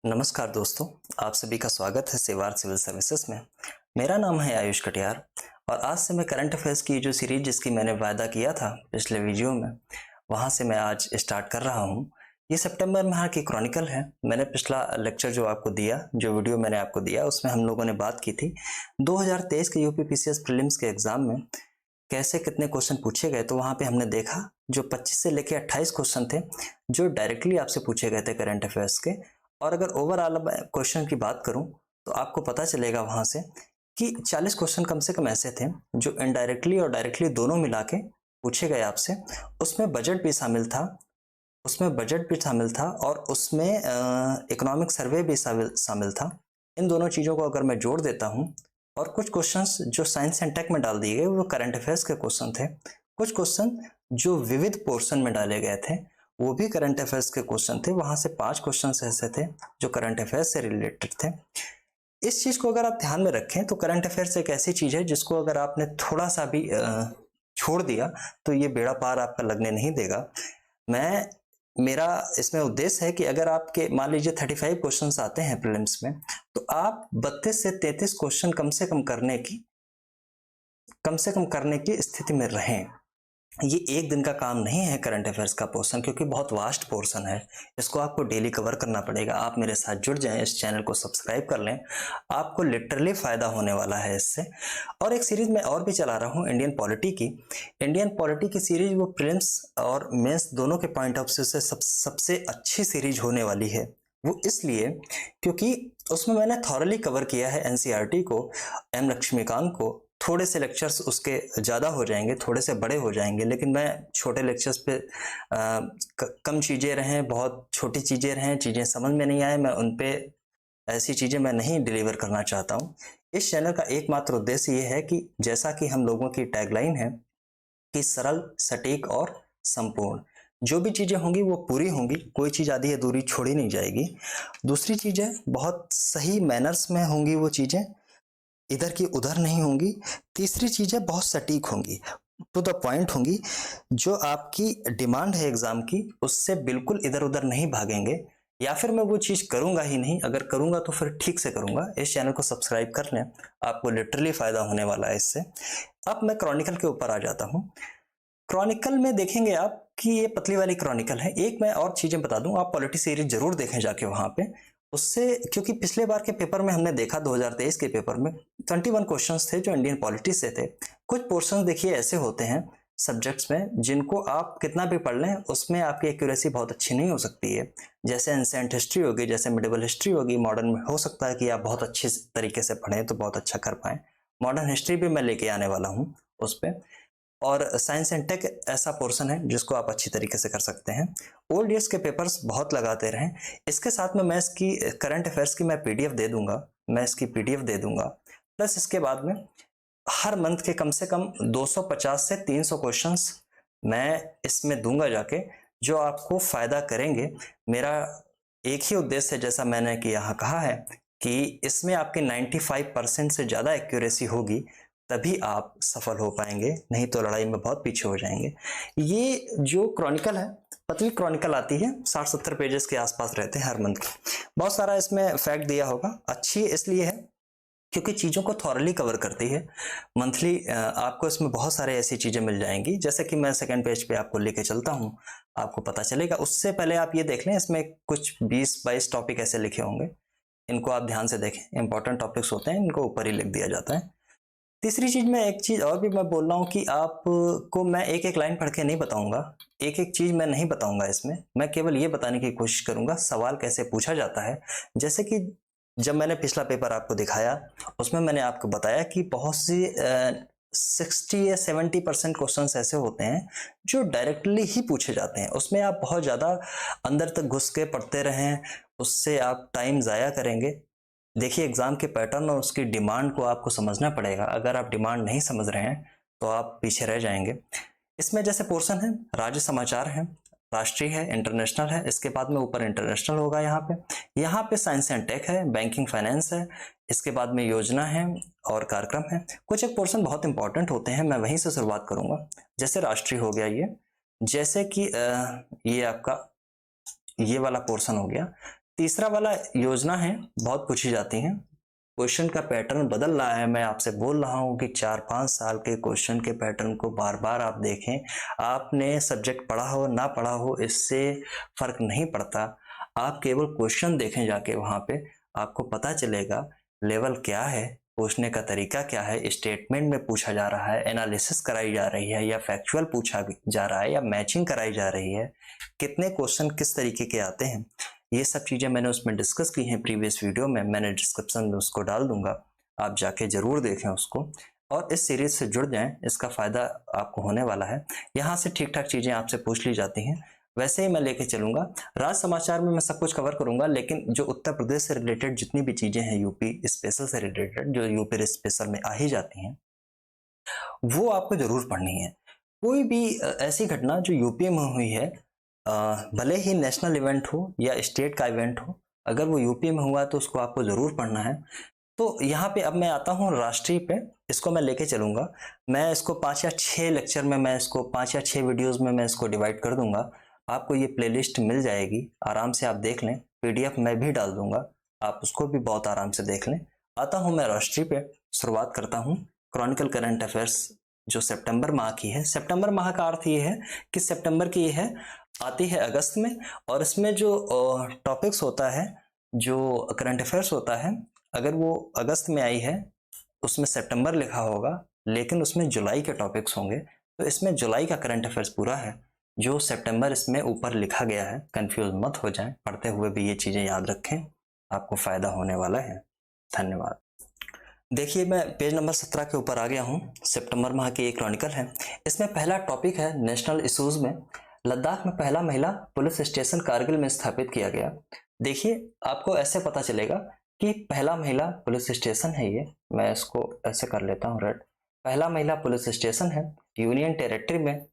नमस्कार दोस्तों, आप सभी का स्वागत है सेवार सिविल सर्विसेज में। मेरा नाम है आयुष कटियार और आज से मैं करंट अफेयर्स की जो सीरीज जिसकी मैंने वायदा किया था पिछले वीडियो में, वहां से मैं आज स्टार्ट कर रहा हूं। ये सितंबर माह की क्रॉनिकल है। मैंने पिछला लेक्चर जो आपको दिया, जो वीडियो मैंने आपको दिया, उसमें हम लोगों ने बात की थी 2023 के यूपीपीसीएस प्रीलिम्स के एग्जाम में कैसे कितने क्वेश्चन पूछे गए। तो वहां पे हमने देखा जो 25 से लेके 28 क्वेश्चन थे जो डायरेक्टली आपसे पूछे गए थे करंट अफेयर्स के। और अगर ओवरऑल क्वेश्चन की बात करूं तो आपको पता चलेगा वहां से कि 40 क्वेश्चन कम से कम ऐसे थे जो इनडायरेक्टली और डायरेक्टली दोनों मिला के पूछे गए आपसे। उसमें बजट भी शामिल था, और उसमें इकोनॉमिक सर्वे भी शामिल था। इन दोनों चीजों को अगर मैं जोड़ देता हूं और कुछ क्वेश्चंस जो साइंस एंड टेक में डाल दिए गए वो करंट अफेयर्स के क्वेश्चन थे। कुछ क्वेश्चन जो विविध पोर्शन में डाले गए थे वो भी करंट अफेयर्स के क्वेश्चन थे। वहां से 5 क्वेश्चन ऐसे थे जो करंट अफेयर्स से रिलेटेड थे। इस चीज को अगर आप ध्यान में रखें तो करंट अफेयर्स एक ऐसी चीज है जिसको अगर आपने थोड़ा सा भी छोड़ दिया तो ये बेड़ा पार आपका लगने नहीं देगा। मेरा इसमें उद्देश्य है कि अगर आपके मान लीजिए 35 क्वेश्चंस आते हैं प्रीलिम्स में, तो आप 32 से 33 क्वेश्चन कम से कम करने की स्थिति में रहें। ये एक दिन का काम नहीं है करंट अफेयर्स का पोर्शन, क्योंकि बहुत वास्ट पोर्शन है। इसको आपको डेली कवर करना पड़ेगा। आप मेरे साथ जुड़ जाएं, इस चैनल को सब्सक्राइब कर लें, आपको लिटरली फायदा होने वाला है इससे। और एक सीरीज मैं और भी चला रहा हूं इंडियन पॉलिटी की सीरीज, वो प्रीलिम्स और मेंस दोनों के पॉइंट ऑफ व्यू से सबसे अच्छी सीरीज होने वाली है। वो इसलिए क्योंकि उसमें मैंने थॉरली कवर किया है एनसीईआरटी को, एम लक्ष्मीकांत को। थोड़े से लेक्चर्स उसके ज़्यादा हो जाएंगे, थोड़े से बड़े हो जाएंगे, लेकिन मैं छोटे लेक्चर्स पे कम चीज़ें रहें, बहुत छोटी चीज़ें रहें, चीज़ें समझ में नहीं आए, मैं उन पे ऐसी चीज़ें मैं नहीं डिलीवर करना चाहता हूँ। इस चैनल का एकमात्र उद्देश्य ये है कि जैसा कि हम लोगों की टैगलाइन है कि सरल, सटीक और संपूर्ण, जो भी चीज़ें होंगी वो पूरी होंगी, कोई चीज़ आधी अधूरी छोड़ी नहीं जाएगी। दूसरी चीज़ है बहुत सही मैनर्स में होंगी वो चीज़ें, इधर की उधर नहीं होंगी। तीसरी चीजें बहुत सटीक होंगी, टू द पॉइंट होंगी। जो आपकी डिमांड है एग्जाम की उससे बिल्कुल इधर उधर नहीं भागेंगे, या फिर मैं वो चीज करूंगा ही नहीं। अगर करूंगा तो फिर ठीक से करूंगा। इस चैनल को सब्सक्राइब कर लें, आपको लिटरली फायदा होने वाला है इससे। अब मैं क्रॉनिकल के ऊपर आ जाता हूँ। क्रॉनिकल में देखेंगे आप कि ये पतली वाली क्रॉनिकल है। एक मैं और चीजें बता दूं, आप पॉलिटी सीरीज जरूर देखें जाके वहां पे, उससे, क्योंकि पिछले बार के पेपर में हमने देखा 2023 के पेपर में 21 क्वेश्चंस थे जो इंडियन पॉलिटी से थे। कुछ पोर्शंस देखिए ऐसे होते हैं सब्जेक्ट्स में जिनको आप कितना भी पढ़ लें उसमें आपकी एक्यूरेसी बहुत अच्छी नहीं हो सकती है। जैसे एंसेंट हिस्ट्री होगी, जैसे मिडिवल हिस्ट्री होगी। मॉडर्न में हो सकता है कि आप बहुत अच्छे तरीके से पढ़ें तो बहुत अच्छा कर पाएं। मॉडर्न हिस्ट्री भी मैं लेके आने वाला हूँ उस पर। और साइंस एंड टेक ऐसा पोर्शन है जिसको आप अच्छी तरीके से कर सकते हैं। ओल्ड ईयर्स के पेपर्स बहुत लगाते रहें। इसके साथ में मैं इसकी करंट अफेयर्स की मैं पीडीएफ दे दूंगा। प्लस इसके बाद में हर मंथ के कम से कम 250 से 300 क्वेश्चंस मैं इसमें दूंगा जाके, जो आपको फायदा करेंगे। मेरा एक ही उद्देश्य है, जैसा मैंने कि यहाँ कहा है कि इसमें आपके 95% से ज्यादा एक्यूरेसी होगी, तभी आप सफल हो पाएंगे, नहीं तो लड़ाई में बहुत पीछे हो जाएंगे। ये जो क्रॉनिकल है, पतली क्रॉनिकल आती है, 60-70 पेजेस के आसपास रहते हैं हर मंथ के। बहुत सारा इसमें फैक्ट दिया होगा। अच्छी इसलिए है क्योंकि चीजों को थॉरली कवर करती है। मंथली आपको इसमें बहुत सारे ऐसी चीजें मिल जाएंगी, जैसे कि मैं सेकंड पेज पे आपको लेके चलता हूं, आपको पता चलेगा। उससे पहले आप ये देख लें, इसमें कुछ 20-22 टॉपिक ऐसे लिखे होंगे, इनको आप ध्यान से देखें। इंपॉर्टेंट टॉपिक्स होते हैं, इनको ऊपर ही लिख दिया जाता है। तीसरी चीज, मैं एक चीज और भी मैं बोल रहा हूँ कि आपको मैं एक एक लाइन पढ़ के नहीं बताऊंगा, एक एक चीज मैं नहीं बताऊंगा इसमें। मैं केवल ये बताने की कोशिश करूंगा सवाल कैसे पूछा जाता है। जैसे कि जब मैंने पिछला पेपर आपको दिखाया उसमें मैंने आपको बताया कि बहुत सी 60 या 70% क्वेश्चन ऐसे होते हैं जो डायरेक्टली ही पूछे जाते हैं। उसमें आप बहुत ज्यादा अंदर तक घुस के पढ़ते रहें, उससे आप टाइम जाया करेंगे। देखिए, एग्जाम के पैटर्न और उसकी डिमांड को आपको समझना पड़ेगा। अगर आप डिमांड नहीं समझ रहे हैं तो आप पीछे रह जाएंगे। इसमें जैसे पोर्शन है, राज्य समाचार है, राष्ट्रीय है, इंटरनेशनल है। इसके बाद में ऊपर इंटरनेशनल होगा। यहाँ पे साइंस एंड टेक है, बैंकिंग फाइनेंस है। इसके बाद में योजना है और कार्यक्रम है। कुछ एक पोर्शन बहुत इंपॉर्टेंट होते हैं, मैं वहीं से शुरुआत करूंगा। जैसे राष्ट्रीय हो गया ये, जैसे कि ये आपका ये वाला पोर्शन हो गया। तीसरा वाला योजना है, बहुत पूछी जाती हैं। क्वेश्चन का पैटर्न बदल रहा है, मैं आपसे बोल रहा हूं कि 4-5 साल के क्वेश्चन के पैटर्न को बार बार आप देखें। आपने सब्जेक्ट पढ़ा हो ना पढ़ा हो इससे फर्क नहीं पड़ता, आप केवल क्वेश्चन देखें जाके, वहां पे आपको पता चलेगा लेवल क्या है, पूछने का तरीका क्या है, स्टेटमेंट में पूछा जा रहा है, एनालिसिस कराई जा रही है या फैक्चुअल पूछा जा रहा है या मैचिंग कराई जा रही है, कितने क्वेश्चन किस तरीके के आते हैं, ये सब चीज़ें मैंने उसमें डिस्कस की हैं प्रीवियस वीडियो में, मैंने डिस्क्रिप्शन में उसको डाल दूंगा, आप जाके ज़रूर देखें उसको और इस सीरीज से जुड़ जाएं, इसका फ़ायदा आपको होने वाला है। यहाँ से ठीक ठाक चीज़ें आपसे पूछ ली जाती हैं, वैसे ही मैं लेके चलूंगा। राज समाचार में मैं सब कुछ कवर करूंगा, लेकिन जो उत्तर प्रदेश से रिलेटेड जितनी भी चीज़ें हैं, यूपी स्पेशल से रिलेटेड, जो यूपी स्पेशल में आ ही जाती हैं, वो आपको ज़रूर पढ़नी है। कोई भी ऐसी घटना जो यूपी में हुई है, भले ही नेशनल इवेंट हो या स्टेट का इवेंट हो, अगर वो यूपी में हुआ तो उसको आपको ज़रूर पढ़ना है। तो यहाँ पे अब मैं आता हूँ राष्ट्रीय पे, इसको मैं लेके चलूंगा। मैं इसको 5 या 6 लेक्चर में, मैं इसको 5 या 6 वीडियोस में मैं इसको डिवाइड कर दूंगा। आपको ये प्लेलिस्ट मिल जाएगी, आराम से आप देख लें, पीडीएफ मैं भी डाल दूंगा, आप उसको भी बहुत आराम से देख लें। आता हूँ मैं राष्ट्रीय पे, शुरुआत करता हूँ। क्रॉनिकल करंट अफेयर्स जो सितंबर माह की है, सितंबर माह का अर्थ ये है कि सितंबर की ये है, आती है अगस्त में, और इसमें जो टॉपिक्स होता है, जो करंट अफेयर्स होता है, अगर वो अगस्त में आई है उसमें सितंबर लिखा होगा, लेकिन उसमें जुलाई के टॉपिक्स होंगे, तो इसमें जुलाई का करंट अफेयर्स पूरा है, जो सितंबर इसमें ऊपर लिखा गया है। कंफ्यूज मत हो जाएं, पढ़ते हुए भी ये चीज़ें याद रखें, आपको फ़ायदा होने वाला है। धन्यवाद। देखिए मैं पेज नंबर 17 के ऊपर आ गया हूँ। सितंबर माह की एक क्रॉनिकल है, इसमें पहला टॉपिक है नेशनल इश्यूज में, लद्दाख में पहला महिला पुलिस स्टेशन कारगिल में स्थापित किया गया। देखिए आपको ऐसे पता चलेगा कि पहला महिला पुलिस स्टेशन है ये, मैं इसको ऐसे कर लेता हूँ रेड, पहला महिला पुलिस स्टेशन है, यूनियन टेरिटरी में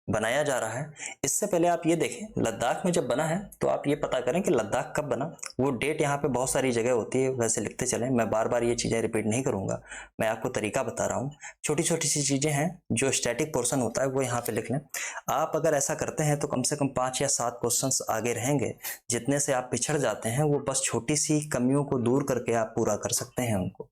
बनाया जा रहा है। इससे पहले आप ये देखें, लद्दाख में जब बना है तो आप ये पता करें कि लद्दाख कब बना, वो डेट यहाँ पे बहुत सारी जगह होती है, वैसे लिखते चलें, मैं बार बार ये चीज़ें रिपीट नहीं करूँगा, मैं आपको तरीका बता रहा हूँ। छोटी छोटी सी चीज़ें हैं, जो स्टैटिक पोर्शन होता है वो यहाँ पे लिख लें। आप अगर ऐसा करते हैं तो कम से कम 5 या 7 क्वेश्चन आगे रहेंगे, जितने से आप पिछड़ जाते हैं वो बस छोटी सी कमियों को दूर करके आप पूरा कर सकते हैं उनको।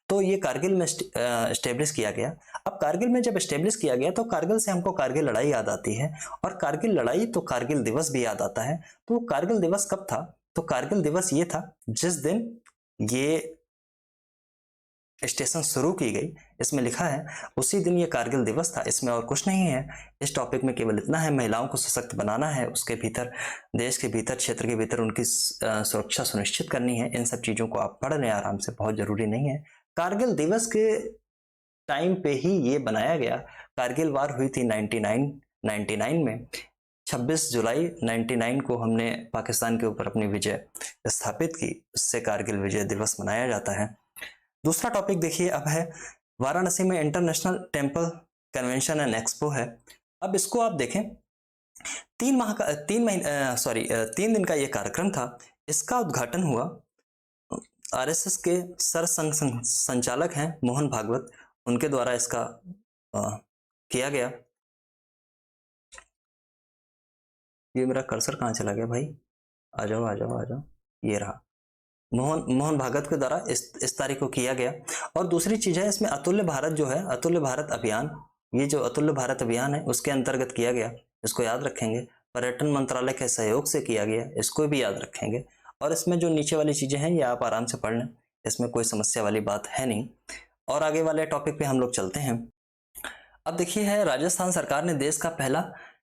तो ये कारगिल में स्टेब्लिश किया गया। अब कारगिल में जब स्टेब्लिश किया गया तो कारगिल से हमको कारगिल लड़ाई याद आती है, और कारगिल लड़ाई तो कारगिल दिवस भी याद आता है। तो कारगिल दिवस कब था? तो कारगिल दिवस ये था जिस दिन ये स्टेशन शुरू की गई, इसमें लिखा है उसी दिन ये कारगिल दिवस था, इसमें और कुछ नहीं है। इस टॉपिक में केवल इतना है, महिलाओं को सशक्त बनाना है, उसके भीतर, देश के भीतर, क्षेत्र के भीतर उनकी सुरक्षा सुनिश्चित करनी है। इन सब चीज़ों को आप पढ़ लें आराम से, बहुत ज़रूरी नहीं है। कारगिल दिवस के टाइम पे ही ये बनाया गया। कारगिल वार हुई थी 99 में, 26 जुलाई 99 को हमने पाकिस्तान के ऊपर अपनी विजय स्थापित की, उससे कारगिल विजय दिवस मनाया जाता है। दूसरा टॉपिक देखिए अब है, वाराणसी में international temple convention and expo है। अब इसको आप देखें, 3 दिन का ये कार्यक्रम था। इसका उद्घाटन हुआ, आरएसएस के संचालक हैं मोहन भागवत, उनके द्वारा इसका किया गया। ये मेरा कर्सर कहाँ चला गया भाई? आ जाओ आ जाओ आ जाओ, ये रहा। मोहन भागवत के द्वारा इस तारीख को किया गया। और दूसरी चीज है, इसमें अतुल्य भारत जो है, अतुल्य भारत अभियान, ये जो अतुल्य भारत अभियान है उसके अंतर्गत किया गया, इसको याद रखेंगे। पर्यटन मंत्रालय के सहयोग से किया गया, इसको भी याद रखेंगे। और इसमें जो नीचे वाली चीजें हैं ये आप आराम से पढ़ लें, इसमें कोई समस्या वाली बात है नहीं। और आगे वाले टॉपिक पे हम लोग चलते हैं। अब देखिए है, राजस्थान सरकार ने देश का पहला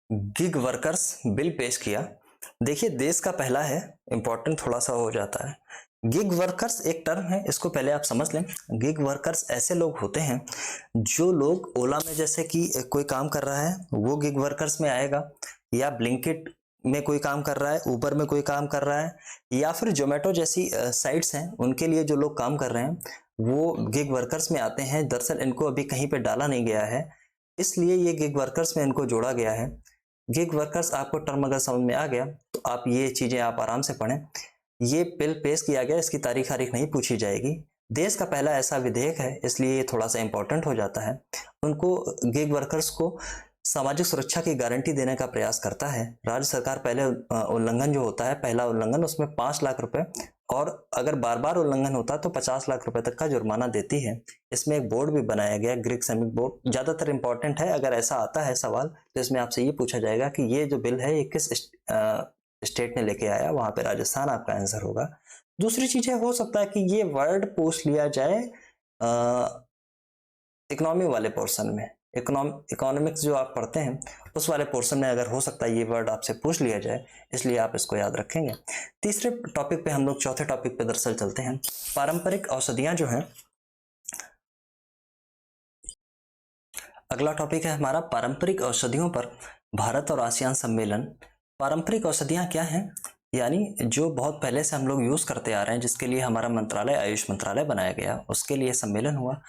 गिग वर्कर्स बिल पेश किया। देखिए देश का पहला है, इंपॉर्टेंट थोड़ा सा हो जाता है। गिग वर्कर्स एक टर्म है, इसको पहले आप समझ लें। गिग वर्कर्स ऐसे लोग होते हैं जो लोग ओला में जैसे कि कोई काम कर रहा है वो गिग वर्कर्स में आएगा, या ब्लिंकिट में कोई काम कर रहा है, ऊबर में कोई काम कर रहा है, या फिर जोमेटो जैसी साइट्स हैं उनके लिए जो लोग काम कर रहे हैं वो गिग वर्कर्स में आते हैं। दरअसल इनको अभी कहीं पे डाला नहीं गया है, इसलिए ये गिग वर्कर्स में इनको जोड़ा गया है। गिग वर्कर्स आपको टर्म अगर समझ में आ गया तो आप ये चीजें आप आराम से पढ़ें। ये बिल पेश किया गया, इसकी तारीख नहीं पूछी जाएगी। देश का पहला ऐसा विधेयक है, इसलिए ये थोड़ा सा इंपॉर्टेंट हो जाता है। उनको गिग वर्कर्स को सामाजिक सुरक्षा की गारंटी देने का प्रयास करता है। राज्य सरकार पहले उल्लंघन जो होता है, पहला उल्लंघन, उसमें 5 लाख रुपए, और अगर बार बार उल्लंघन होता है तो 50 लाख रुपए तक का जुर्माना देती है। इसमें एक बोर्ड भी बनाया गया है, ग्रीक श्रमिक बोर्ड, ज्यादातर इंपॉर्टेंट है। अगर ऐसा आता है सवाल तो इसमें आपसे ये पूछा जाएगा कि ये जो बिल है ये किस स्टेट ने लेके आया, वहां पे राजस्थान आपका आंसर होगा। दूसरी चीज है, हो सकता है कि ये वर्ड पूछ लिया जाए इकोनॉमी वाले पोर्शन में, इकोनॉमिक्स जो आप पढ़ते हैं उस वाले पोर्शन में अगर हो सकता है ये वर्ड आपसे पूछ लिया जाए, इसलिए आप इसको याद रखेंगे। तीसरे टॉपिक पे हम लोग चौथे टॉपिक पे दरअसल चलते हैं। पारंपरिक औषधियां जो हैं, अगला टॉपिक है हमारा पारंपरिक औषधियों पर भारत और आसियान सम्मेलन। पारंपरिक औषधियां क्या हैं, यानी जो बहुत पहले से हम लोग यूज करते आ रहे हैं, जिसके लिए हमारा मंत्रालय आयुष मंत्रालय बनाया गया, उसके लिए सम्मेलन हुआ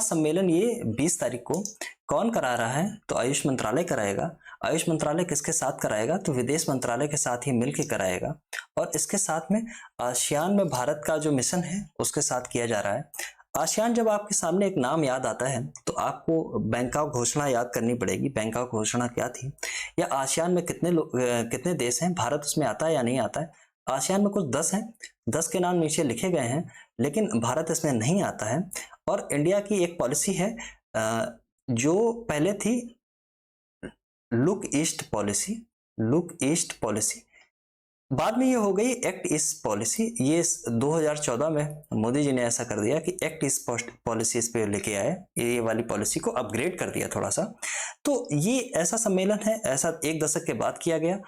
सम्मेलन ये 20 तारीख को। कौन करा रहा है, तो आयुष मंत्रालय कराएगा। आयुष मंत्रालय किसके साथ कराएगा, तो विदेश मंत्रालय के साथ ही मिलकर कराएगा, और इसके साथ में आसियान में भारत का जो मिशन है उसके साथ किया जा रहा है। आसियान, जब आपके सामने एक नाम याद आता है तो आपको बैंकॉक घोषणा याद करनी पड़ेगी। बैंकॉक घोषणा क्या थी, या आसियान में कितने देश हैं, भारत उसमें आता है या नहीं आता है। आसियान में कुछ 10 हैं, 10 के नाम नीचे लिखे गए हैं, लेकिन भारत इसमें नहीं आता है। और इंडिया की एक पॉलिसी है जो पहले थी लुक ईस्ट पॉलिसी, बाद में ये हो गई एक्ट ईस्ट पॉलिसी। ये 2014 में मोदी जी ने ऐसा कर दिया कि एक्ट ईस्ट पॉलिसी इस पे लेके आए, ये वाली पॉलिसी को अपग्रेड कर दिया थोड़ा सा। तो ये ऐसा सम्मेलन है, ऐसा 1 दशक के बाद किया गया।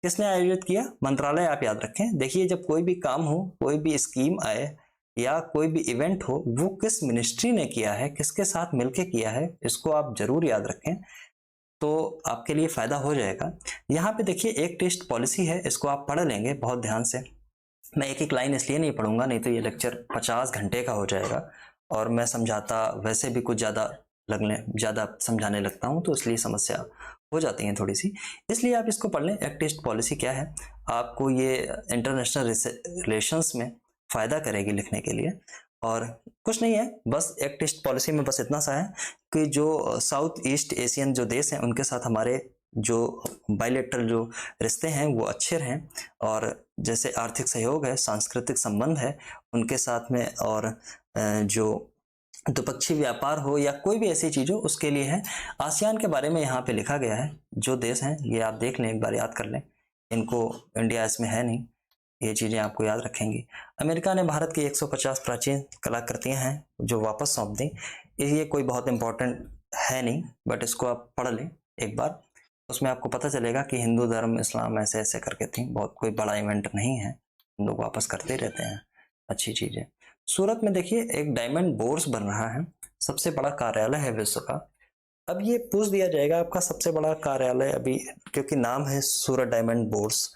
किसने आयोजित किया, मंत्रालय, आप याद रखें। देखिए, जब कोई भी काम हो, कोई भी स्कीम आए या कोई भी इवेंट हो, वो किस मिनिस्ट्री ने किया है, किसके साथ मिलके किया है, इसको आप जरूर याद रखें, तो आपके लिए फायदा हो जाएगा। यहाँ पे देखिए एक टेस्ट पॉलिसी है, इसको आप पढ़ लेंगे बहुत ध्यान से। मैं एक एक लाइन इसलिए नहीं पढ़ूंगा, नहीं तो ये लेक्चर 50 घंटे का हो जाएगा, और मैं समझाता वैसे भी कुछ ज़्यादा समझाने लगता हूँ, तो इसलिए समस्या हो जाती है थोड़ी सी। इसलिए आप इसको पढ़ लें। एक्ट टेस्ट पॉलिसी क्या है, आपको ये इंटरनेशनल रिलेशंस में फ़ायदा करेगी लिखने के लिए। और कुछ नहीं है, बस एक्ट टेस्ट पॉलिसी में बस इतना सा है कि जो साउथ ईस्ट एशियन जो देश हैं उनके साथ हमारे जो बायलैटरल जो रिश्ते हैं वो अच्छे रहें, और जैसे आर्थिक सहयोग है, सांस्कृतिक संबंध है उनके साथ में, और जो द्विपक्षीय व्यापार हो या कोई भी ऐसी चीज हो, उसके लिए है। आसियान के बारे में यहाँ पे लिखा गया है, जो देश हैं ये आप देख लें, एक बार याद कर लें इनको। इंडिया इसमें है नहीं, ये चीजें आपको याद रखेंगी। अमेरिका ने भारत की 150 प्राचीन कलाकृतियां हैं जो वापस सौंप दी। ये कोई बहुत इंपॉर्टेंट है नहीं, बट इसको आप पढ़ लें एक बार, उसमें आपको पता चलेगा कि हिंदू धर्म, इस्लाम ऐसे ऐसे करके थी। बहुत कोई बड़ा इवेंट नहीं है, हम लोग वापस करते रहते हैं, अच्छी चीज है। सूरत में देखिए एक डायमंड बोर्स बन रहा है, सबसे बड़ा कार्यालय है विश्व का। अब ये पूछ दिया जाएगा आपका सबसे बड़ा कार्यालय अभी, क्योंकि नाम है सूरत डायमंड बोर्स,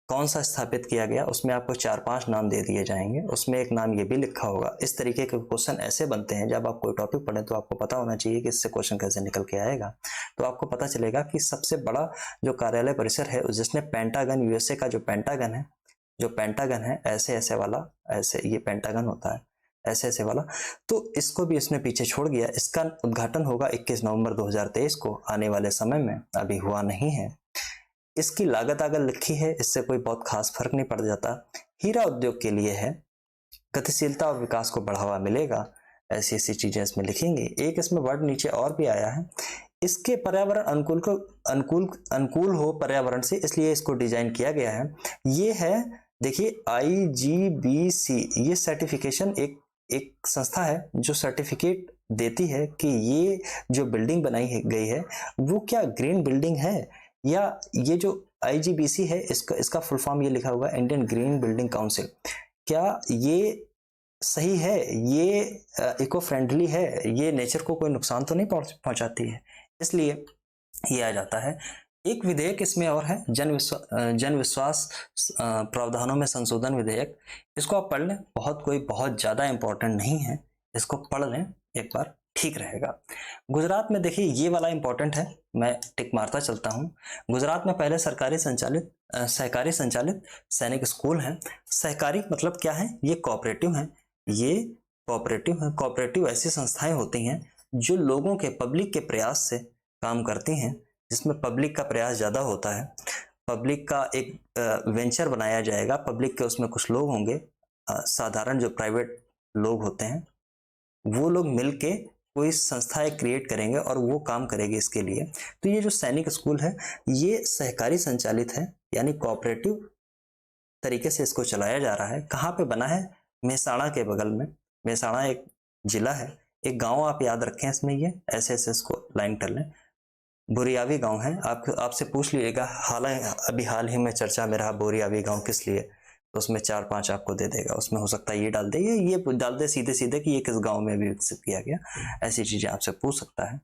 कौन सा स्थापित किया गया, उसमें आपको 4-5 नाम दे दिए जाएंगे, उसमें एक नाम ये भी लिखा होगा। इस तरीके के क्वेश्चन ऐसे बनते हैं, जब आप कोई टॉपिक पढ़ें तो आपको पता होना चाहिए कि इससे क्वेश्चन कैसे निकल के आएगा। तो आपको पता चलेगा कि सबसे बड़ा जो कार्यालय परिसर है, जिसने पेंटागन, यूएसए का जो पेंटागन है ऐसे ऐसे वाला, ऐसे ये पेंटागन होता है ऐसे ऐसे वाला, तो इसको भी इसने पीछे छोड़ गया। इसका उद्घाटन होगा 21 नवंबर 2023 को, आने वाले समय में, अभी हुआ नहीं है। इसकी लागत अगर लिखी है, इससे कोई बहुत खास फर्क नहीं पड़ जाता। हीरा उद्योग के लिए है, गतिशीलता और विकास को बढ़ावा मिलेगा, ऐसी ऐसी चीजें इसमें लिखेंगे। एक इसमें वर्ड नीचे और भी आया है, इसके पर्यावरण अनुकूल हो पर्यावरण से, इसलिए इसको डिजाइन किया गया है। ये है, देखिए IGBC, ये सर्टिफिकेशन एक संस्था है जो सर्टिफिकेट देती है कि ये जो बिल्डिंग बनाई गई है वो क्या ग्रीन बिल्डिंग है, या ये जो IGBC है इसका फुल फॉर्म ये लिखा हुआ है, इंडियन ग्रीन बिल्डिंग काउंसिल, क्या ये सही है, ये इको फ्रेंडली है, ये नेचर को कोई नुकसान तो नहीं पहुंचाती है, इसलिए ये आ जाता है। एक विधेयक इसमें और है, जन विश्वास प्रावधानों में संशोधन विधेयक, इसको आप पढ़ लें, बहुत ज्यादा इंपॉर्टेंट नहीं है, इसको पढ़ लें एक बार, ठीक रहेगा। गुजरात में देखिए ये वाला इंपॉर्टेंट है, मैं टिक मारता चलता हूँ। गुजरात में पहले सहकारी संचालित सैनिक स्कूल हैं। सहकारी मतलब क्या है, ये कोऑपरेटिव है, कोऑपरेटिव ऐसी संस्थाएं होती हैं जो लोगों के, पब्लिक के प्रयास से काम करती हैं, जिसमें पब्लिक का प्रयास ज़्यादा होता है। पब्लिक का एक वेंचर बनाया जाएगा, पब्लिक के उसमें कुछ लोग होंगे, साधारण जो प्राइवेट लोग होते हैं वो लोग मिलके कोई संस्था एक क्रिएट करेंगे और वो काम करेगी इसके लिए। तो ये जो सैनिक स्कूल है ये सहकारी संचालित है, यानी कोऑपरेटिव तरीके से इसको चलाया जा रहा है। कहाँ पे बना है? मेहसाणा के बगल में। मेहसाणा एक जिला है, एक गांव आप याद रखें इसमें, ये ऐसे ऐसे इसको लाइन कर लें, बोरियावी गांव है। आप आपसे पूछ लीजिएगा, हाल ही में चर्चा में रहा बोरियावी गांव किस लिए, तो उसमें 4-5 आपको दे देगा। उसमें हो सकता है ये डाल दे, ये डाल दे सीधे सीधे कि ये किस गांव में भी विकसित किया गया, ऐसी चीजें आपसे पूछ सकता है।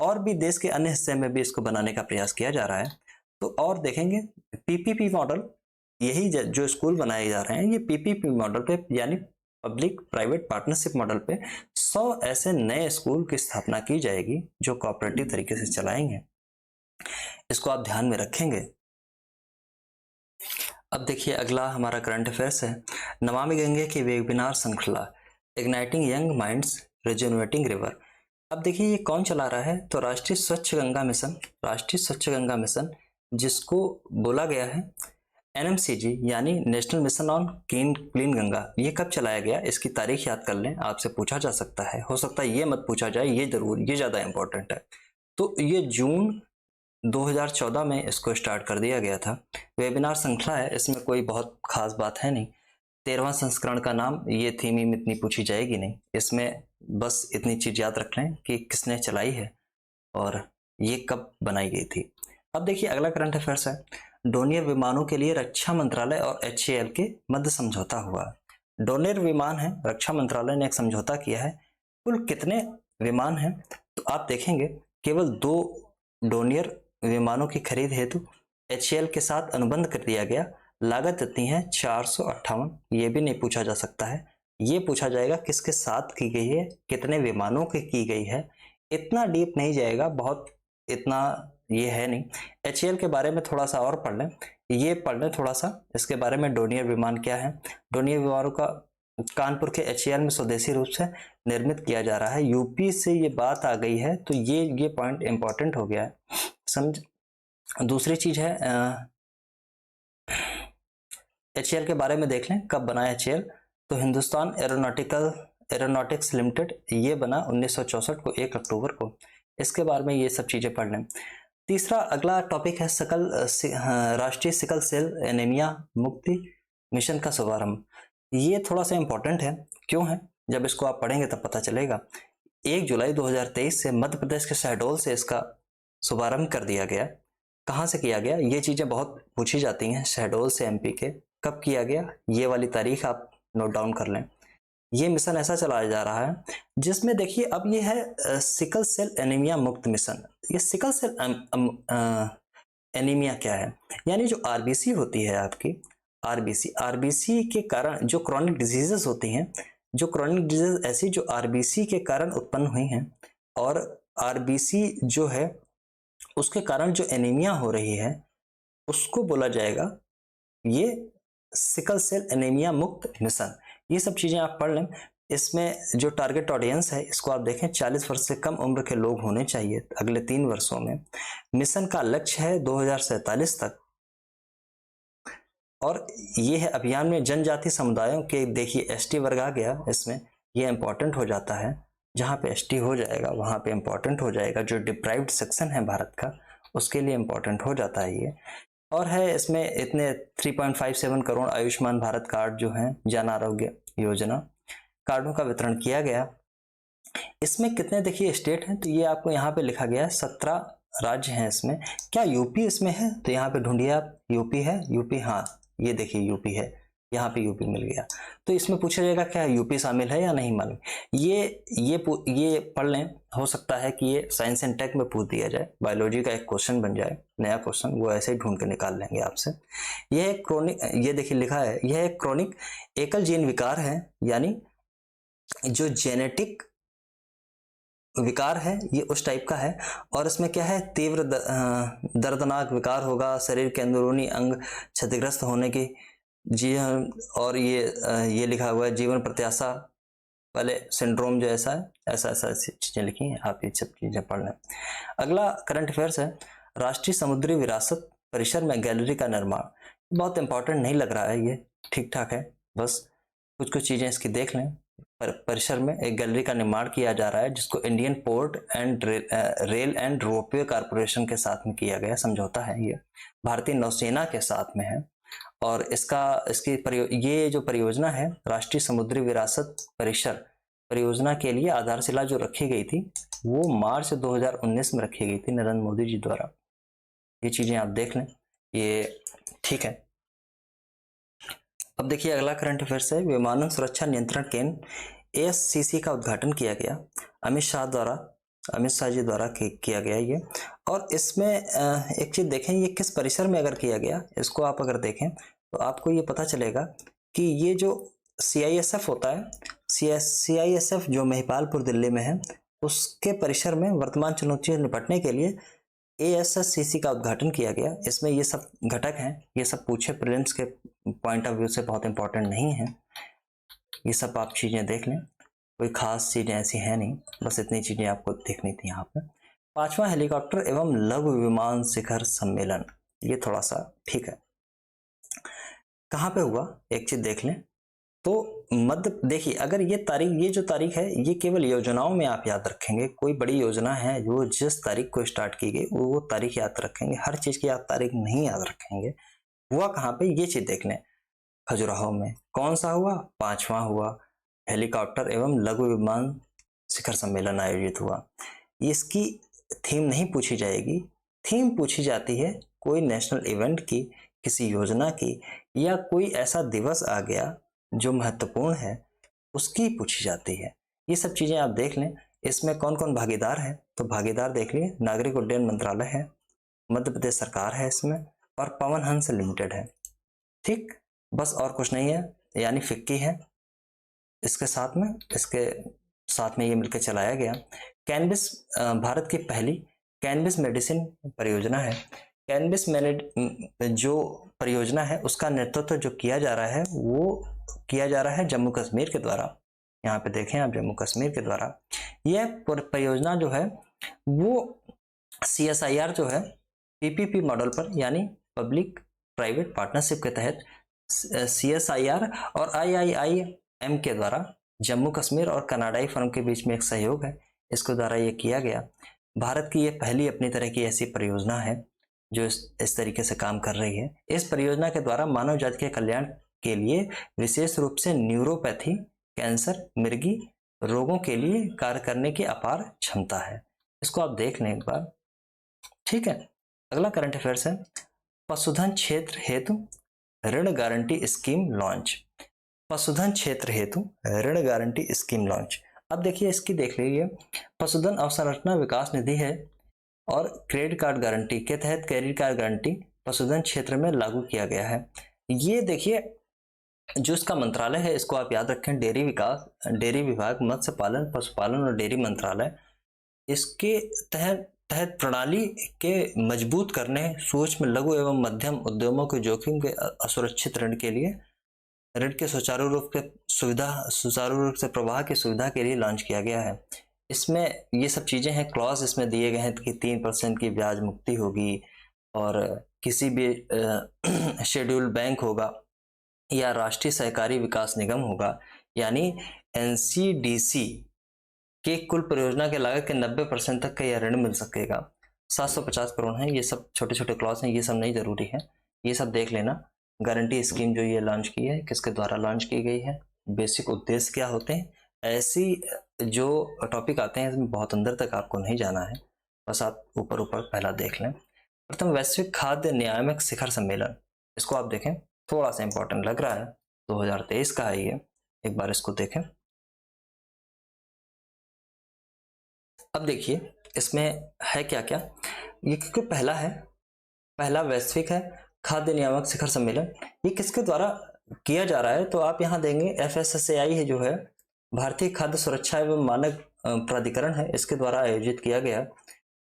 और भी देश के अन्य हिस्से में भी इसको बनाने का प्रयास किया जा रहा है। तो और देखेंगे पीपीपी मॉडल, यही जो स्कूल बनाए जा रहे हैं ये पीपीपी मॉडल पे, यानी पब्लिक प्राइवेट पार्टनरशिप मॉडल पे 100 ऐसे नए स्कूल की स्थापना की जाएगी जो कोऑपरेटिव तरीके से चलाएंगे। इसको आप ध्यान में रखेंगे। अब देखिए अगला हमारा करंट अफेयर्स है, नमामि गंगे की वेबिनार श्रृंखला, इग्नाइटिंग यंग माइंड्स, रिजेनरेटिंग रिवर। अब देखिए ये कौन चला रहा है? तो राष्ट्रीय स्वच्छ गंगा मिशन, राष्ट्रीय स्वच्छ गंगा मिशन जिसको बोला गया है एनएमसीजी यानी national mission on clean Ganga. ये कब चलाया गया इसकी तारीख याद कर लें, आपसे पूछा जा सकता है। हो सकता है ये मत पूछा जाए, ये जरूर, ये ज़्यादा इंपॉर्टेंट है। तो ये जून 2014 में इसको स्टार्ट कर दिया गया था। वेबिनार श्रृंखला है, इसमें कोई बहुत खास बात है नहीं। 13वां संस्करण का नाम, ये थीम में इतनी पूछी जाएगी नहीं, इसमें बस इतनी चीज याद रख लें कि किसने चलाई है और ये कब बनाई गई थी। अब देखिए अगला करंट अफेयर्स है, डोनियर विमानों के लिए रक्षा मंत्रालय और HAL के मध्य समझौता हुआ। डोनियर विमान है, रक्षा मंत्रालय ने एक समझौता किया है। कुल कितने विमान हैं? तो आप देखेंगे केवल 2 डोनियर विमानों की खरीद हेतु HAL के साथ अनुबंध कर दिया गया। लागत इतनी है 458। ये भी नहीं पूछा जा सकता है, ये पूछा जाएगा किसके साथ की गई है, कितने विमानों की गई है। इतना डीप नहीं जाएगा, बहुत इतना ये है नहीं। HAL के बारे में थोड़ा सा और पढ़ लें, ये पढ़ लें थोड़ा सा इसके बारे में। डोनियर विमान क्या है? डोनियर विमानों का कानपुर के HAL में स्वदेशी रूप से निर्मित किया जा रहा है। यूपी से ये बात आ गई है तो ये पॉइंट इंपॉर्टेंट हो गया है, समझ। दूसरी चीज है HAL के बारे में देख लें, कब बना है HAL? तो हिंदुस्तान एरोनॉटिक्स लिमिटेड ये बना 1964 को, 1 अक्टूबर को। इसके बारे में ये सब चीजें पढ़ लें। तीसरा अगला टॉपिक है राष्ट्रीय सिकल सेल एनीमिया मुक्ति मिशन का शुभारंभ। ये थोड़ा सा इंपॉर्टेंट है, क्यों है? जब इसको आप पढ़ेंगे तब पता चलेगा। 1 जुलाई 2023 से मध्य प्रदेश के शहडोल से इसका शुभारंभ कर दिया गया। कहाँ से किया गया? ये चीजें बहुत पूछी जाती हैं। शहडोल से MP के, कब किया गया? ये वाली तारीख आप नोट डाउन कर लें। ये मिशन ऐसा चलाया जा रहा है जिसमें देखिए अब ये है सिकल सेल एनीमिया मुक्त मिशन। ये सिकल सेल एनीमिया क्या है? यानी जो RBC होती है आपकी, RBC के कारण जो क्रॉनिक डिजीजेस होती हैं, जो क्रॉनिक डिजीज ऐसी जो RBC के कारण उत्पन्न हुई हैं, और RBC जो है उसके कारण जो एनीमिया हो रही है उसको बोला जाएगा ये सिकल सेल एनीमिया मुक्त मिशन। ये सब चीजें आप पढ़ लें। इसमें जो टारगेट ऑडियंस है इसको आप देखें, 40 वर्ष से कम उम्र के लोग होने चाहिए अगले 3 वर्षों में। मिशन का लक्ष्य है 2047 तक। और ये है अभियान में जनजाति समुदायों के, देखिए ST वर्ग आ गया इसमें, ये इंपॉर्टेंट हो जाता है। जहाँ पे ST हो जाएगा वहाँ पे इंपॉर्टेंट हो जाएगा। जो डिप्राइव्ड सेक्शन है भारत का उसके लिए इंपॉर्टेंट हो जाता है ये। और है इसमें इतने 3.57 करोड़ आयुष्मान भारत कार्ड जो हैं, जन आरोग्य योजना कार्डों का वितरण किया गया। इसमें कितने देखिए स्टेट हैं, तो ये आपको यहाँ पे लिखा गया है 17 राज्य हैं इसमें। क्या यूपी इसमें है? तो यहाँ पे ढूंढिए आप, यूपी है? यूपी, हाँ ये देखिए यूपी है, यहाँ पे यूपी मिल गया। तो इसमें पूछा जाएगा क्या यूपी शामिल है या नहीं मालूम। ये पढ़ लें, हो सकता है कि ये साइंस एंड टेक में पूछ दिया जाए, बायोलॉजी का एक क्वेश्चन बन जाए, नया क्वेश्चन, वो ऐसे ही ढूंढ के निकाल लेंगे आपसे। यह एक क्रोनिक, ये देखिए लिखा है, यह एक क्रोनिक एकल जीन विकार है, यानी जो जेनेटिक विकार है ये उस टाइप का है। और इसमें क्या है, तीव्र दर्दनाक विकार होगा, शरीर के अंदरूनी अंग क्षतिग्रस्त होने की, जी हाँ। और ये लिखा हुआ है जीवन प्रत्याशा पहले सिंड्रोम जो ऐसा है, ऐसा ऐसा ऐसी चीजें लिखी हैं, आप ये सब चीजें पढ़ लें। अगला करंट अफेयर्स है, राष्ट्रीय समुद्री विरासत परिसर में गैलरी का निर्माण। बहुत इंपॉर्टेंट नहीं लग रहा है, ये ठीक ठाक है, बस कुछ कुछ चीजें इसकी देख लें। परिसर में एक गैलरी का निर्माण किया जा रहा है जिसको Indian port and rail and ropeway corporation के साथ में किया गया समझौता है। ये भारतीय नौसेना के साथ में है और ये जो परियोजना है राष्ट्रीय समुद्री विरासत परिसर परियोजना के लिए आधारशिला जो रखी गई थी वो मार्च 2019 में रखी गई थी नरेंद्र मोदी जी द्वारा। ये चीजें आप देख लें, ये ठीक है। अब देखिए अगला करंट अफेयर्स है, विमानन सुरक्षा नियंत्रण केंद्र ASCC का उद्घाटन किया गया अमित शाह जी द्वारा किया गया ये। और इसमें एक चीज देखें, ये किस परिसर में अगर किया गया, इसको आप अगर देखें तो आपको ये पता चलेगा कि ये जो CISF होता है, CISF जो महिपालपुर दिल्ली में है, उसके परिसर में वर्तमान चुनौतियों से निपटने के लिए ASCC का उद्घाटन किया गया। इसमें ये सब घटक हैं, ये सब पूछे प्रीलिम्स के पॉइंट ऑफ व्यू से बहुत इंपॉर्टेंट नहीं है, ये सब आप चीजें देख लें, कोई खास चीजें ऐसी हैं नहीं, बस इतनी चीजें आपको देखनी थी यहाँ पे। 5वां हेलीकॉप्टर एवं लघु विमान शिखर सम्मेलन, ये थोड़ा सा ठीक है, कहाँ पे हुआ एक चीज देख लें। तो मध्य देखिए, अगर ये जो तारीख है ये केवल योजनाओं में आप याद रखेंगे, कोई बड़ी योजना है जो जिस तारीख को स्टार्ट की गई वो तारीख याद रखेंगे, हर चीज की आप तारीख नहीं याद रखेंगे। हुआ कहाँ पे ये चीज देख लें, खजुराहो में। कौन सा हुआ? 5वां हुआ, हेलीकॉप्टर एवं लघु विमान शिखर सम्मेलन आयोजित हुआ। इसकी थीम नहीं पूछी जाएगी, थीम पूछी जाती है कोई नेशनल इवेंट की, किसी योजना की, या कोई ऐसा दिवस आ गया जो महत्वपूर्ण है उसकी पूछी जाती है। ये सब चीजें आप देख लें। इसमें कौन कौन भागीदार है, तो भागीदार देख लिए, नागरिक उड्डयन मंत्रालय है, मध्य प्रदेश सरकार है इसमें, और पवन हंस लिमिटेड है। ठीक, बस और कुछ नहीं है, यानी फिक्की है इसके साथ में ये मिलकर चलाया गया। कैनबिस भारत की पहली कैनबिस मेडिसिन परियोजना है। कैनबिस जो परियोजना है उसका नेतृत्व जो किया जा रहा है वो किया जा रहा है जम्मू कश्मीर के द्वारा। यहाँ पे देखें आप, जम्मू कश्मीर के द्वारा यह परियोजना जो है वो CSIR जो है PPP मॉडल पर, यानी पब्लिक प्राइवेट पार्टनरशिप के तहत CSIR और IIIM के द्वारा जम्मू कश्मीर और कनाडाई फर्म के बीच में एक सहयोग है, इसके द्वारा ये किया गया। भारत की ये पहली अपनी तरह की ऐसी परियोजना है जो इस तरीके से काम कर रही है। इस परियोजना के द्वारा मानव जाति के कल्याण के लिए विशेष रूप से न्यूरोपैथी, कैंसर, मिर्गी रोगों के लिए कार्य करने की अपार क्षमता है। इसको आप देख लें एक बार, ठीक है। अगला करंट अफेयर्स है, पशुधन क्षेत्र हेतु ऋण गारंटी स्कीम लॉन्च। पशुधन क्षेत्र हेतु ऋण गारंटी स्कीम लॉन्च। अब देखिए इसकी देख लीजिए, पशुधन अवसंरचना विकास निधि है और क्रेडिट कार्ड गारंटी के तहत क्रेडिट कार्ड गारंटी पशुधन क्षेत्र में लागू किया गया है। ये देखिए जो इसका मंत्रालय है इसको आप याद रखें, डेयरी विभाग, मत्स्य पालन, पशुपालन और डेयरी मंत्रालय। इसके तहत प्रणाली के मजबूत करने, सूक्ष्म, लघु एवं मध्यम उद्यमों के जोखिम के असुरक्षित ऋण के लिए, ऋण के सुचारू रूप से प्रवाह की सुविधा के लिए लॉन्च किया गया है। इसमें ये सब चीजें हैं, क्लॉज इसमें दिए गए हैं कि 3% की ब्याज मुक्ति होगी और किसी भी शेड्यूल बैंक होगा या राष्ट्रीय सहकारी विकास निगम होगा, यानी NCDC के कुल परियोजना के लागत के 90% तक का यह ऋण मिल सकेगा। 750 करोड़ है। ये सब छोटे छोटे क्लॉज हैं, ये सब नहीं जरूरी है, ये सब देख लेना। गारंटी स्कीम जो ये लॉन्च की है, किसके द्वारा लॉन्च की गई है, बेसिक उद्देश्य क्या होते हैं, ऐसी जो टॉपिक आते हैं इसमें बहुत अंदर तक आपको नहीं जाना है, बस आप ऊपर पहला देख लें। प्रथम वैश्विक खाद्य नियामक शिखर सम्मेलन, इसको आप देखें, थोड़ा सा इंपॉर्टेंट लग रहा है, 2023 का है ये, एक बार इसको देखें। अब देखिए इसमें है क्या क्या, ये क्योंकि पहला वैश्विक है खाद्य नियामक शिखर सम्मेलन, ये किसके द्वारा किया जा रहा है, तो आप यहाँ देंगे FSSAI है जो है भारतीय खाद्य सुरक्षा एवं मानक प्राधिकरण है, इसके द्वारा आयोजित किया गया।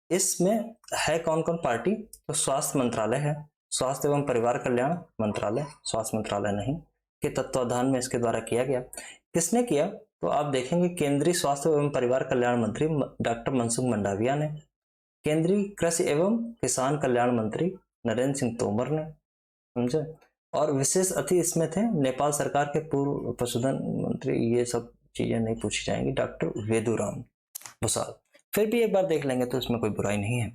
इसमें है कौन कौन पार्टी, तो स्वास्थ्य मंत्रालय है, स्वास्थ्य एवं परिवार कल्याण मंत्रालय, स्वास्थ्य मंत्रालय नहीं, के तत्वाधान में इसके द्वारा किया गया। किसने किया, तो आप देखेंगे केंद्रीय स्वास्थ्य एवं परिवार कल्याण मंत्री डॉक्टर मनसुख मंडाविया ने, केंद्रीय कृषि एवं किसान कल्याण मंत्री नरेंद्र सिंह तोमर ने, समझे। और विशेष अतिथि इसमें थे नेपाल सरकार के पूर्व पशुधन मंत्री, ये सब चीजें नहीं पूछी जाएंगी, डॉक्टर वेदुराम भूसाल। फिर भी एक बार देख लेंगे तो इसमें कोई बुराई नहीं है।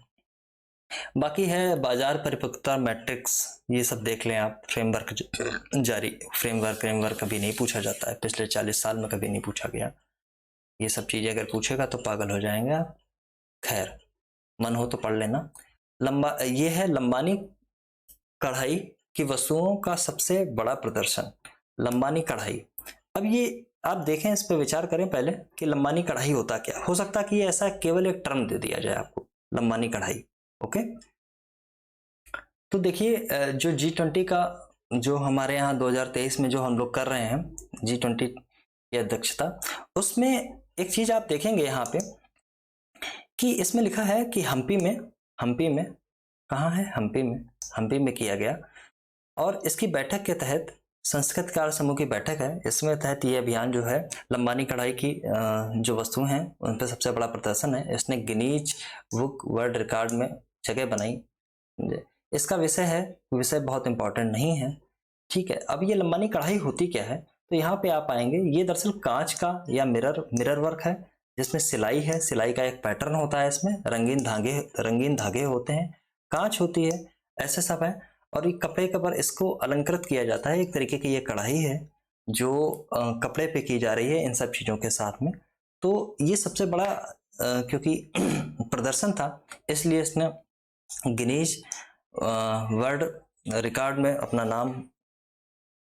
बाकी है बाजार परिपक्वता मैट्रिक्स, ये सब देख लें आप। फ्रेमवर्क जारी, फ्रेमवर्क कभी नहीं पूछा जाता है, पिछले 40 साल में कभी नहीं पूछा गया। ये सब चीजें अगर पूछेगा तो पागल हो जाएंगे आप। खैर, मन हो तो पढ़ लेना। ये है लंबानी कढ़ाई की वस्तुओं का सबसे बड़ा प्रदर्शन, लंबानी कढ़ाई। अब ये आप देखें, इस पर विचार करें पहले कि लंबानी कढ़ाई होता क्या। हो सकता है कि ये ऐसा केवल एक टर्म दे दिया जाए आपको, लंबानी कढ़ाई। ओके, तो देखिए जो G20 का जो हमारे यहाँ 2023 में जो हम लोग कर रहे हैं G20 की अध्यक्षता, उसमें एक चीज आप देखेंगे यहाँ पे कि इसमें लिखा है कि हम्पी में कहाँ है, हम्पी में किया गया। और इसकी बैठक के तहत संस्कृत कार्य समूह की बैठक है, इसमें तहत ये अभियान जो है लंबानी कढ़ाई की जो वस्तुएं हैं उन पर सबसे बड़ा प्रदर्शन है। इसने गिनीज बुक वर्ल्ड रिकॉर्ड में जगह बनाई। इसका विषय बहुत इंपॉर्टेंट नहीं है, ठीक है। अब ये लंबानी कढ़ाई होती क्या है, तो यहाँ पे आप आएंगे, ये दरअसल कांच का या मिरर वर्क है, जिसमें सिलाई है, सिलाई का एक पैटर्न होता है, इसमें रंगीन धागे होते हैं, कांच होती है, ऐसे सब है। और ये कपड़े के ऊपर इसको अलंकृत किया जाता है, एक तरीके की ये कढ़ाई है जो कपड़े पे की जा रही है इन सब चीजों के साथ में। तो ये सबसे बड़ा क्योंकि प्रदर्शन था, इसलिए इसने गिनीज वर्ल्ड रिकॉर्ड में अपना नाम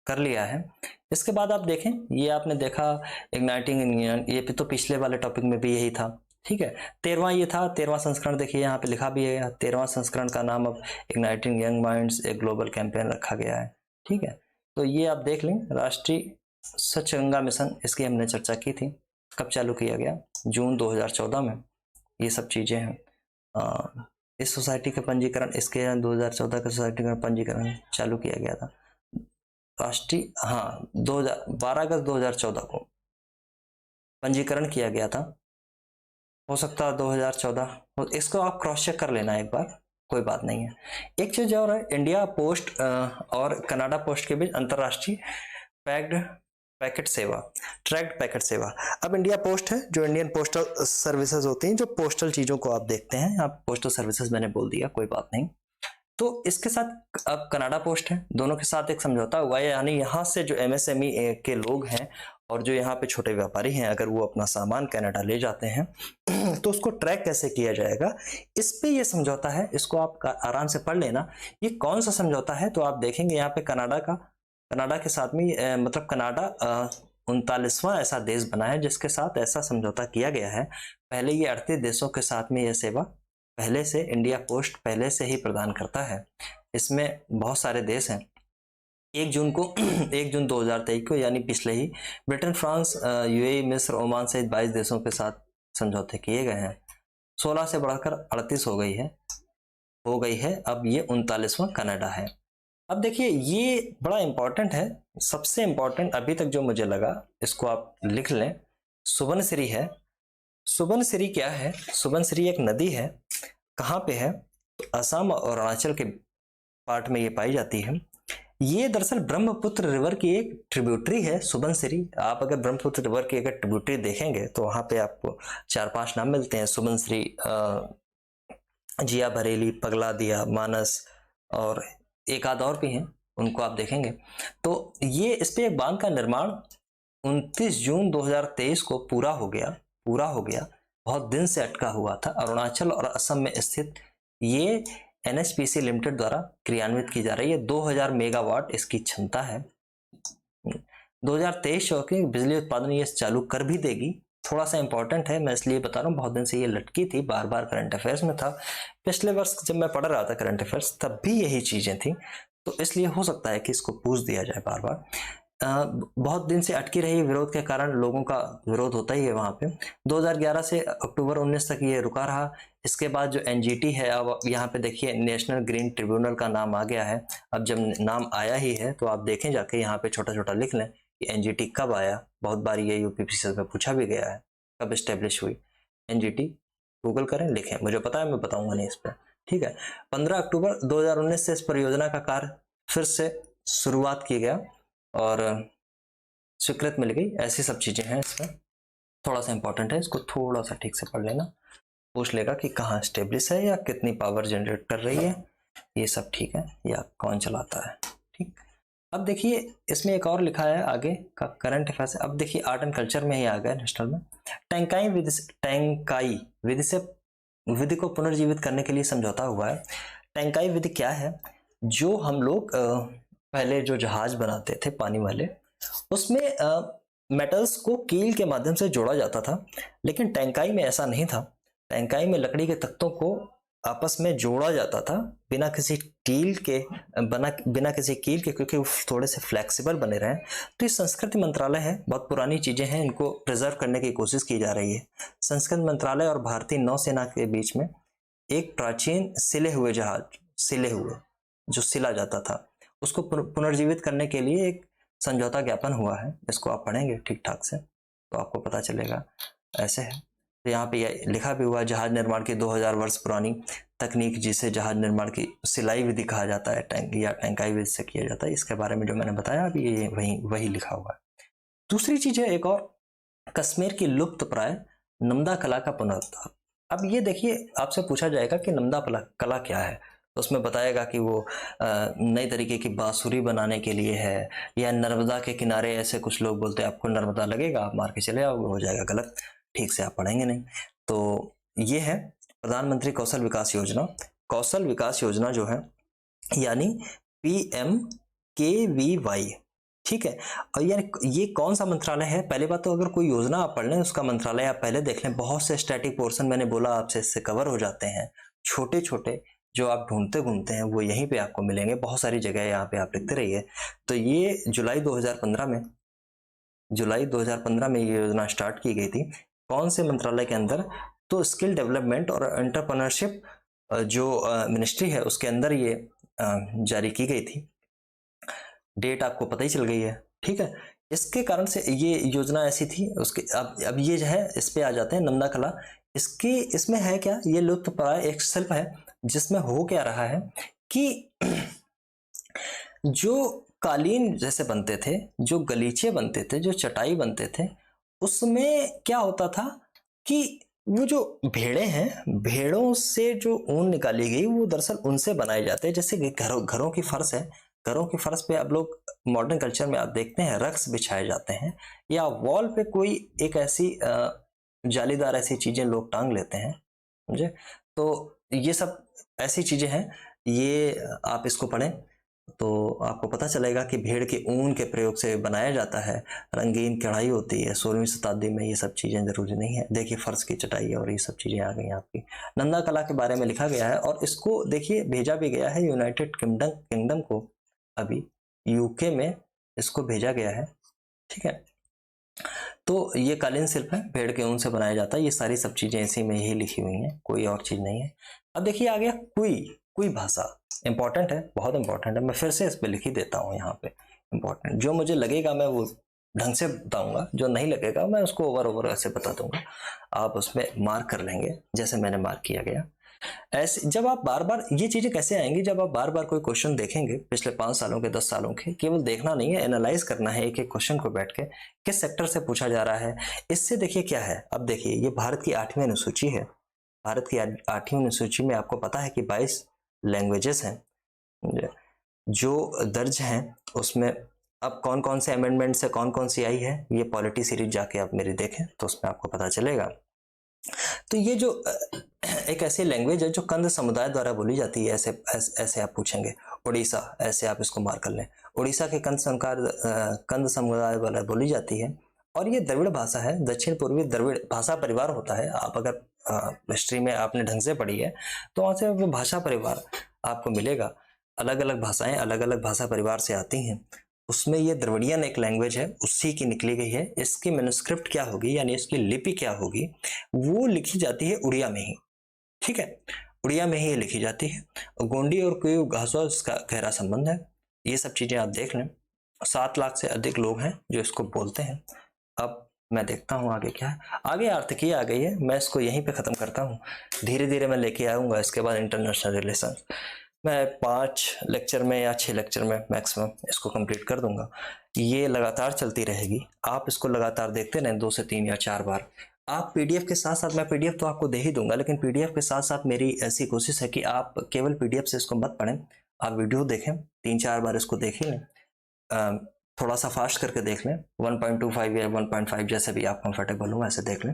कर लिया है। इसके बाद आप देखें, ये आपने देखा इग्नाइटिंग इंडियन, ये तो पिछले वाले टॉपिक में भी यही था, ठीक है। 13वां ये था, 13वां संस्करण देखिए यहाँ पे लिखा भी है, 13वां संस्करण का नाम अब इग्नाइटिंग यंग माइंड्स एक ग्लोबल कैंपेन रखा गया है, ठीक है। तो ये आप देख लें, राष्ट्रीय स्वच्छ गंगा मिशन, इसकी हमने चर्चा की थी, कब चालू किया गया, जून 2014 में। ये सब चीजें हैं। इस सोसाइटी का पंजीकरण, इसके 2014 का सोसाइटी का पंजीकरण चालू किया गया था राष्ट्रीय, 12 अगस्त 2014 को पंजीकरण किया गया था, हो सकता है 2014, इसको आप क्रॉस चेक कर लेना एक बार, कोई बात नहीं है। एक चीज और है, इंडिया पोस्ट और कनाडा पोस्ट के बीच अंतरराष्ट्रीय ट्रैक्ड पैकेट सेवा। अब इंडिया पोस्ट है, जो इंडियन पोस्टल सर्विसेज होती हैं, जो पोस्टल चीजों को आप देखते हैं, आप पोस्टल सर्विसेज मैंने बोल दिया, कोई बात नहीं। तो इसके साथ अब कनाडा पोस्ट है, दोनों के साथ एक समझौता हुआ है, यानी यहाँ से जो MSME के लोग हैं और जो यहाँ पे छोटे व्यापारी हैं, अगर वो अपना सामान कनाडा ले जाते हैं तो उसको ट्रैक कैसे किया जाएगा, इस पे ये समझौता है। इसको आप आराम से पढ़ लेना, ये कौन सा समझौता है। तो आप देखेंगे यहाँ पे कनाडा के साथ में, मतलब कनाडा 39वां ऐसा देश बना है जिसके साथ ऐसा समझौता किया गया है। पहले ये 38 देशों के साथ में यह सेवा पहले से इंडिया पोस्ट पहले से ही प्रदान करता है। इसमें बहुत सारे देश हैं। 1 जून 2023 को, यानी पिछले ही, ब्रिटेन, फ्रांस, UAE, मिस्र, ओमान सहित 22 देशों के साथ समझौते किए गए हैं। 16 से बढ़कर 38 हो गई है। अब ये 39वां कनाडा है। अब देखिए, ये बड़ा इंपॉर्टेंट है, सबसे इंपॉर्टेंट अभी तक जो मुझे लगा, इसको आप लिख लें, सुबनसिरी है। सुबनसिरी क्या है? सुबनसिरी एक नदी है, कहाँ पे है? तो असम और अरुणाचल के पार्ट में ये पाई जाती है। ये दरअसल ब्रह्मपुत्र रिवर की एक ट्रिब्यूटरी है, सुबनसिरी। आप अगर ब्रह्मपुत्र रिवर की अगर ट्रिब्यूटरी देखेंगे तो वहां पे आपको 4-5 नाम मिलते हैं, सुबनसिरी, जिया भरेली, पगला दिया, मानस, और एक आध और भी हैं, उनको आप देखेंगे। तो ये इस पे एक बांध का निर्माण 29 जून 2023 को पूरा हो गया। बहुत दिन से अटका हुआ था। अरुणाचल और असम में स्थित ये NHPC लिमिटेड द्वारा क्रियान्वित की जा रही है। 2000 मेगावाट इसकी क्षमता है। 2023 की बिजली उत्पादन ये चालू कर भी देगी। थोड़ा सा इंपॉर्टेंट है, मैं इसलिए बता रहा हूँ, बहुत दिन से ये लटकी थी, बार बार करंट अफेयर्स में था। पिछले वर्ष जब मैं पढ़ रहा था करंट अफेयर्स, तब भी यही चीजें थी, तो इसलिए हो सकता है कि इसको पूछ दिया जाए बार बार। बहुत दिन से अटकी रही, विरोध के कारण, लोगों का विरोध होता ही है वहां पे। 2011 से अक्टूबर 19 तक ये रुका रहा। इसके बाद जो NGT है, अब यहाँ पे देखिए नेशनल ग्रीन ट्रिब्यूनल का नाम आ गया है। अब जब नाम आया ही है तो आप देखें जाके, यहाँ पे छोटा छोटा लिख लें, एनजीटी कब आया, बहुत बार ये यूपीपीसीएल में पूछा भी गया है, कब स्टेब्लिश हुई एनजीटी, गूगल करें, लिखें, मुझे पता है, मैं बताऊंगा नहीं इस पर, ठीक है। 15 अक्टूबर 2019 से इस परियोजना का कार्य फिर से शुरुआत की गया और स्वीकृत मिल गई, ऐसी सब चीजें हैं इसमें। थोड़ा सा इंपॉर्टेंट है, इसको थोड़ा सा ठीक से पढ़ लेना, पूछ लेगा कि कहाँ स्टेब्लिश है या कितनी पावर जनरेट कर रही है, ये सब ठीक है, या कौन चलाता है, ठीक। अब देखिए इसमें एक और लिखा है आगे का करंट अफेयर्स। अब देखिए आर्ट एंड कल्चर में ही आ गया नेशनल में, टैंकाई विधि से विधि को पुनर्जीवित करने के लिए समझौता हुआ है। टैंकाई विधि क्या है, जो हम लोग पहले जो जहाज बनाते थे पानी वाले, उसमें मेटल्स को कील के माध्यम से जोड़ा जाता था, लेकिन टैंकाई में ऐसा नहीं था। टैंकाई में लकड़ी के तख्तों को आपस में जोड़ा जाता था बिना किसी कील के, क्योंकि वो थोड़े से फ्लेक्सिबल बने रहे। तो ये संस्कृति मंत्रालय है, बहुत पुरानी चीजें हैं, इनको प्रिजर्व करने की कोशिश की जा रही है। संस्कृति मंत्रालय और भारतीय नौसेना के बीच में एक प्राचीन सिले हुए जो सिला जाता था, उसको पुनर्जीवित करने के लिए एक समझौता ज्ञापन हुआ है। इसको आप पढ़ेंगे ठीक ठाक से तो आपको पता चलेगा, ऐसे है। तो यहाँ पे लिखा भी हुआ, जहाज निर्माण की 2000 वर्ष पुरानी तकनीक जिसे जहाज निर्माण की सिलाई विधि कहा जाता है, टैंक या टैंकाई विधि से किया जाता है, इसके बारे में जो मैंने बताया अभी ये वही लिखा हुआ है। दूसरी चीज है एक और, कश्मीर की लुप्त प्राय नमदा कला का पुनरुद्धार। अब ये देखिए आपसे पूछा जाएगा कि नमदा कला क्या है, तो उसमें बताएगा कि वो नई तरीके की बांसुरी बनाने के लिए है, या नर्मदा के किनारे, ऐसे कुछ लोग बोलते हैं आपको नर्मदा लगेगा आप मार के चले आओगे, हो जाएगा गलत, ठीक से आप पढ़ेंगे नहीं। तो ये है प्रधानमंत्री कौशल विकास योजना। कौशल विकास योजना जो है यानी PMKVY, ठीक है। और यार ये कौन सा मंत्रालय है, पहली बात तो अगर कोई योजना आप पढ़ लें उसका मंत्रालय आप पहले देख लें। बहुत से स्टैटिक पोर्शन मैंने बोला आपसे इससे कवर हो जाते हैं, छोटे छोटे जो आप ढूंढते घूमते हैं वो यहीं पे आपको मिलेंगे, बहुत सारी जगह यहाँ पे आप लिखते रहिए। तो ये जुलाई 2015 में ये योजना स्टार्ट की गई थी। कौन से मंत्रालय के अंदर, तो स्किल डेवलपमेंट और एंटरप्रेन्योरशिप जो मिनिस्ट्री है उसके अंदर ये जारी की गई थी। डेट आपको पता ही चल गई है, ठीक है। इसके कारण से ये योजना ऐसी थी। उसके अब ये जो है इस पे आ जाते हैं, नमदा कला। इसमें है क्या, ये लुप्त प्राय एक शिल्प है जिसमें हो क्या रहा है कि जो कालीन जैसे बनते थे, जो गलीचे बनते थे, जो चटाई बनते थे, उसमें क्या होता था कि वो जो भेड़े हैं, भेड़ों से जो ऊन निकाली गई वो दरअसल उनसे बनाए जाते हैं। जैसे घरों की फर्श है, घरों की फर्श पे अब लोग मॉडर्न कल्चर में आप देखते हैं रक्स बिछाए जाते हैं, या वॉल पे कोई एक ऐसी जालीदार ऐसी चीजें लोग टांग लेते हैं, समझे। तो ये सब ऐसी चीजें हैं, ये आप इसको पढ़ें तो आपको पता चलेगा कि भेड़ के ऊन के प्रयोग से बनाया जाता है। रंगीन कढ़ाई होती है 16वीं शताब्दी में, ये सब चीजें जरूरी नहीं है। देखिए फर्श की चटाई और ये सब चीजें आ गई आपकी। नंदा कला के बारे में लिखा गया है और इसको देखिए भेजा भी गया है यूनाइटेड किंगडम को, अभी यूके में इसको भेजा गया है, ठीक है। तो ये कालीन शिल्प है, भेड़ के ऊन से बनाया जाता है। ये सारी सब चीजें इसी में ही लिखी हुई हैं, कोई और चीज नहीं है। अब देखिए आ गया कुई भाषा, इंपॉर्टेंट है, बहुत इंपॉर्टेंट है। मैं फिर से इस पे लिख ही देता हूँ यहाँ पे, इंपॉर्टेंट। जो मुझे लगेगा मैं वो ढंग से बताऊंगा, जो नहीं लगेगा मैं उसको ओवर ऐसे बता दूंगा, आप उसमें मार्क कर लेंगे जैसे मैंने मार्क किया गया। ऐसे जब आप बार बार, ये चीजें कैसे आएंगी, जब आप बार बार कोई क्वेश्चन देखेंगे पिछले 5 सालों के 10 सालों के, केवल देखना नहीं है, एनालाइज करना है एक एक क्वेश्चन को बैठ के, किस सेक्टर से पूछा जा रहा है। इससे देखिए क्या है, अब देखिए ये भारत की 8वीं अनुसूची है। भारत की 8वीं अनुसूची में आपको पता है कि 22 लैंग्वेजेस हैं जो दर्ज हैं उसमें। अब कौन कौन से अमेंडमेंट से कौन कौन सी आई है, ये पॉलिटी सीरीज जाके आप मेरी देखें तो उसमें आपको पता चलेगा। तो ये जो एक ऐसी लैंग्वेज है जो कंद समुदाय द्वारा बोली जाती है, ऐसे आप पूछेंगे। उड़ीसा, ऐसे आप इसको मार कर लें, उड़ीसा के कंद समुदाय द्वारा बोली जाती है। और ये द्रविड़ भाषा है, दक्षिण पूर्वी द्रविड़ भाषा परिवार होता है। आप अगर हिस्ट्री में आपने ढंग से पढ़ी है तो वहां से वो भाषा परिवार आपको मिलेगा। अलग अलग भाषाएं अलग अलग भाषा परिवार से आती हैं, उसमें ये द्रविड़ियन एक लैंग्वेज है, उसी की निकली गई है। इसकी मैन्युस्क्रिप्ट क्या होगी, यानी इसकी लिपि क्या होगी, वो लिखी जाती है उड़िया में ही, ठीक है। उड़िया में ही लिखी जाती है। गोंडी और कुई भाषा इसका गहरा संबंध है। ये सब चीजें आप देख लें। 7 लाख से अधिक लोग हैं जो इसको बोलते हैं। अब मैं देखता हूँ आगे क्या है। आगे आर्थिकी आ गई है, मैं इसको यहीं पे ख़त्म करता हूँ। धीरे धीरे मैं लेके आऊँगा इसके बाद इंटरनेशनल रिलेशन। मैं 5 लेक्चर में या 6 लेक्चर में मैक्सिमम इसको कंप्लीट कर दूंगा। ये लगातार चलती रहेगी, आप इसको लगातार देखते रहें 2 से 3 या 4 बार। आप पीडीएफ के साथ साथ, मैं पीडीएफ तो आपको दे ही दूंगा, लेकिन पीडीएफ के साथ साथ मेरी ऐसी कोशिश है कि आप केवल पीडीएफ से इसको मत पढ़ें, आप वीडियो देखें, 3-4 बार इसको देख ही लें। थोड़ा सा फास्ट करके देख लें, 1.25 या 1.5 जैसे भी आप कंफर्टेबल हो वैसे देख लें।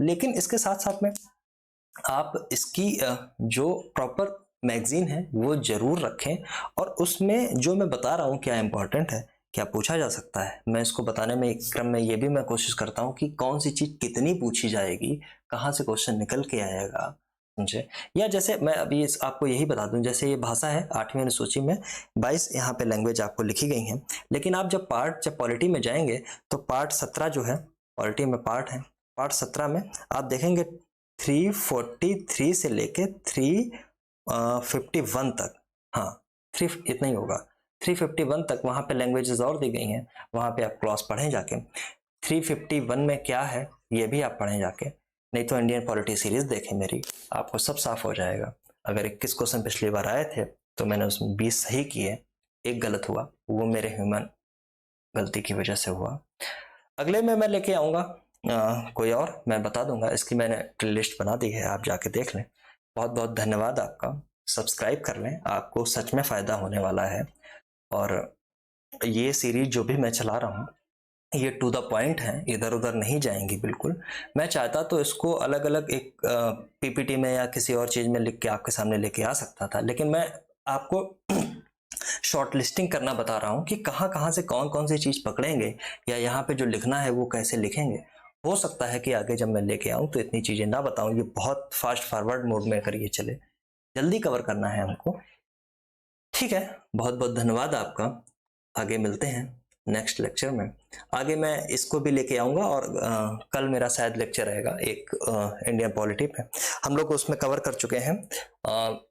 लेकिन इसके साथ साथ में आप इसकी जो प्रॉपर मैगजीन है वो जरूर रखें, और उसमें जो मैं बता रहा हूँ क्या इंपॉर्टेंट है, क्या पूछा जा सकता है, मैं इसको बताने में एक क्रम में ये भी मैं कोशिश करता हूँ कि कौन सी चीज़ कितनी पूछी जाएगी, कहाँ से क्वेश्चन निकल के आएगा, समझे। या जैसे मैं अभी आपको यही बता दूं, जैसे ये भाषा है 8वीं अनुसूची में 22 यहाँ पे लैंग्वेज आपको लिखी गई हैं, लेकिन आप जब पॉलिटी में जाएंगे तो पार्ट 17 जो है, पॉलिटी में पार्ट है, पार्ट 17 में आप देखेंगे 343 से लेके 351 तक, हाँ 3 इतना ही होगा, 351 तक वहाँ पे लैंग्वेजेस और दी गई हैं, वहाँ पे आप क्लॉज पढ़ें जाके। 351 में क्या है ये भी आप पढ़ें जाके, नहीं तो इंडियन पॉलिटी सीरीज देखें मेरी, आपको सब साफ हो जाएगा। अगर 21 क्वेश्चन पिछली बार आए थे तो मैंने उसमें 20 सही किए, एक गलत हुआ, वो मेरे ह्यूमन गलती की वजह से हुआ। अगले में मैं लेके आऊँगा कोई और, मैं बता दूंगा, इसकी मैंने लिस्ट बना दी है, आप जाके देख लें। बहुत बहुत धन्यवाद आपका, सब्सक्राइब कर लें, आपको सच में फ़ायदा होने वाला है। और ये सीरीज जो भी मैं चला रहा हूँ ये टू द पॉइंट है, इधर उधर नहीं जाएंगी बिल्कुल। मैं चाहता तो इसको अलग अलग एक पीपीटी में या किसी और चीज़ में लिख के आपके सामने लेके आ सकता था, लेकिन मैं आपको शॉर्ट लिस्टिंग करना बता रहा हूँ कि कहाँ कहाँ से कौन कौन सी चीज़ पकड़ेंगे, या यहाँ पे जो लिखना है वो कैसे लिखेंगे। हो सकता है कि आगे जब मैं लेके आऊँ तो इतनी चीज़ें ना बताऊँ, ये बहुत फास्ट फॉरवर्ड मोड में अगर ये चले, जल्दी कवर करना है हमको। ठीक है, बहुत बहुत धन्यवाद आपका, आगे मिलते हैं नेक्स्ट लेक्चर में। आगे मैं इसको भी लेके आऊँगा, और कल मेरा शायद लेक्चर रहेगा एक इंडियन पॉलिटी पे, हम लोग उसमें कवर कर चुके हैं,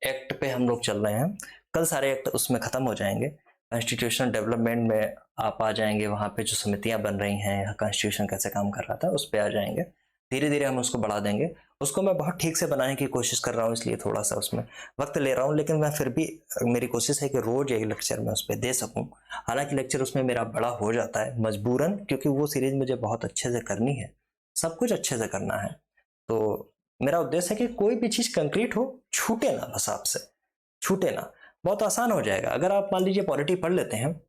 एक्ट पे हम लोग चल रहे हैं, कल सारे एक्ट उसमें ख़त्म हो जाएंगे। कॉन्स्टिट्यूशनल डेवलपमेंट में आप आ जाएंगे, वहाँ पे जो समितियाँ बन रही हैं, कॉन्स्टिट्यूशन कैसे काम कर रहा था उस पर आ जाएंगे, धीरे धीरे हम उसको बढ़ा देंगे। उसको मैं बहुत ठीक से बनाने की कोशिश कर रहा हूँ, इसलिए थोड़ा सा उसमें वक्त ले रहा हूँ, लेकिन मैं फिर भी, मेरी कोशिश है कि रोज एक लेक्चर मैं उस पर दे सकूँ। हालांकि लेक्चर उसमें मेरा बड़ा हो जाता है मजबूरन, क्योंकि वो सीरीज मुझे बहुत अच्छे से करनी है, सब कुछ अच्छे से करना है। तो मेरा उद्देश्य है कि कोई भी चीज़ कंक्रीट हो, छूटे ना, बस आपसे छूटे ना, बहुत आसान हो जाएगा। अगर आप मान लीजिए पॉलिटी पढ़ लेते हैं,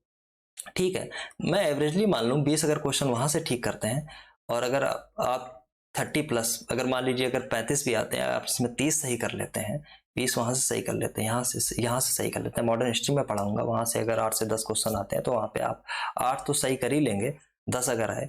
ठीक है, मैं एवरेजली मान लूँ 20 अगर क्वेश्चन वहाँ से ठीक करते हैं, और अगर आप 30+, अगर मान लीजिए अगर 35 भी आते हैं, आप इसमें 30 सही कर लेते हैं, 20 वहाँ से सही कर लेते हैं, यहाँ से सही कर लेते हैं। मॉडर्न हिस्ट्री में पढ़ाऊंगा, वहाँ से अगर 8 से 10 क्वेश्चन आते हैं तो वहाँ पे आप 8 तो सही कर ही लेंगे, 10 अगर आए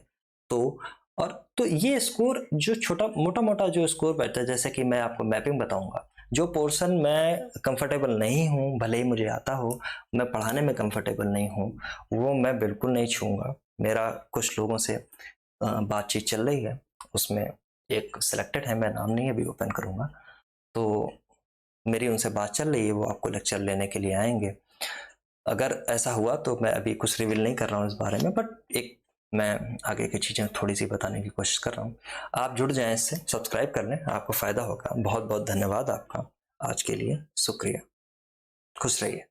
तो। और तो ये स्कोर जो छोटा मोटा जो स्कोर बैठता है, जैसे कि मैं आपको मैपिंग बताऊंगा, जो पोर्शन मैं कंफर्टेबल नहीं हूँ, भले ही मुझे आता हो, मैं पढ़ाने में कंफर्टेबल नहीं हूँ, वो मैं बिल्कुल नहीं छूँगा। मेरा कुछ लोगों से बातचीत चल रही है, उसमें एक सिलेक्टेड है, मैं नाम नहीं अभी ओपन करूँगा, तो मेरी उनसे बात चल रही है, वो आपको लेक्चर लेने के लिए आएंगे। अगर ऐसा हुआ तो मैं अभी कुछ रिवील नहीं कर रहा हूँ इस बारे में, बट एक मैं आगे की चीज़ें थोड़ी सी बताने की कोशिश कर रहा हूँ। आप जुड़ जाएं इससे, सब्सक्राइब कर लें, आपको फ़ायदा होगा। बहुत बहुत धन्यवाद आपका, आज के लिए शुक्रिया, खुश रहिए।